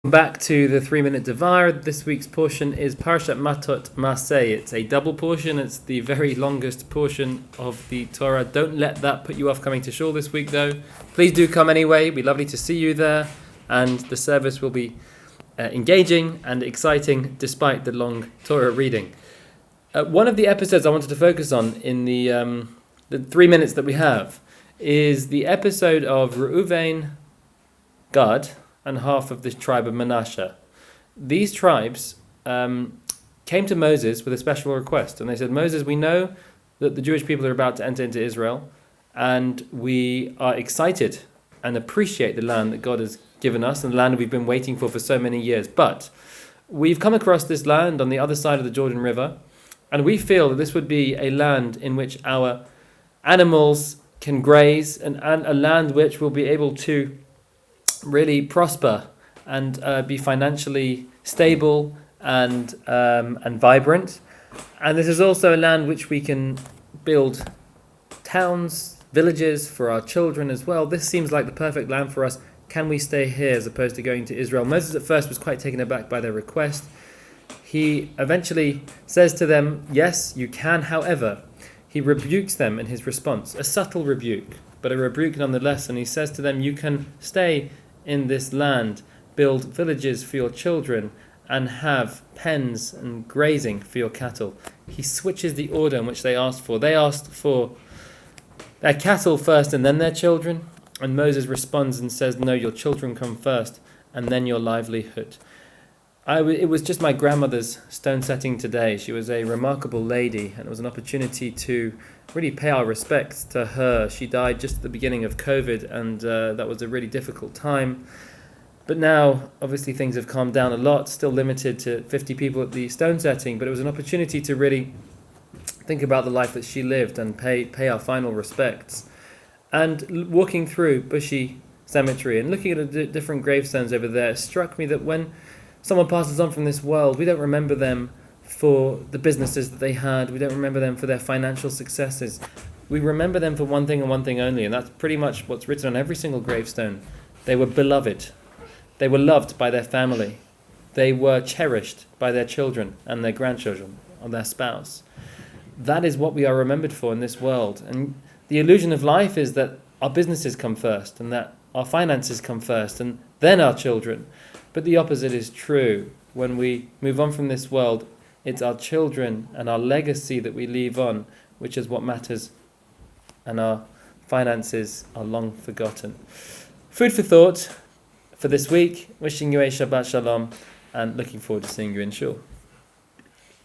Back to the 3-minute Devar. This week's portion is Parshat Matot-Masei. It's a double portion. It's the very longest portion of the Torah. Don't let that put you off coming to shul this week, though. Please do come anyway. It'd be lovely to see you there, and the service will be engaging and exciting despite the long Torah reading. One of the episodes I wanted to focus on in the 3 minutes that we have is the episode of Reuven, Gad, and half of the tribe of Manasseh. These tribes came to Moses with a special request, and they said, Moses, we know that the Jewish people are about to enter into Israel, and we are excited and appreciate the land that God has given us, and the land we've been waiting for so many years. But we've come across this land on the other side of the Jordan River, and we feel that this would be a land in which our animals can graze, and a land which will be able to really prosper and be financially stable and vibrant. And this is also a land which we can build towns, villages for our children as well. This seems like the perfect land for us. Can we stay here as opposed to going to Israel? Moses at first was quite taken aback by their request. He eventually says to them, yes, you can. However, he rebukes them in his response, a subtle rebuke, but a rebuke nonetheless. And he says to them, you can stay in this land, build villages for your children, and have pens and grazing for your cattle. He switches the order in which they asked for. They asked for their cattle first and then their children, and Moses responds and says, no, your children come first, and then your livelihood. It was just my grandmother's stone setting today. She was a remarkable lady, and it was an opportunity to really pay our respects to her. She died just at the beginning of COVID, and that was a really difficult time. But now, obviously, things have calmed down a lot, still limited to 50 people at the stone setting, but it was an opportunity to really think about the life that she lived and pay our final respects. And walking through Bushy Cemetery and looking at the different gravestones over there, it struck me that when someone passes on from this world, we don't remember them for the businesses that they had. We don't remember them for their financial successes. We remember them for one thing and one thing only, and that's pretty much what's written on every single gravestone. They were beloved. They were loved by their family. They were cherished by their children and their grandchildren or their spouse. That is what we are remembered for in this world. And the illusion of life is that our businesses come first and that our finances come first and then our children. But the opposite is true. When we move on from this world, it's our children and our legacy that we leave on, which is what matters, and our finances are long forgotten. Food for thought for this week. Wishing you a Shabbat Shalom and looking forward to seeing you in shul.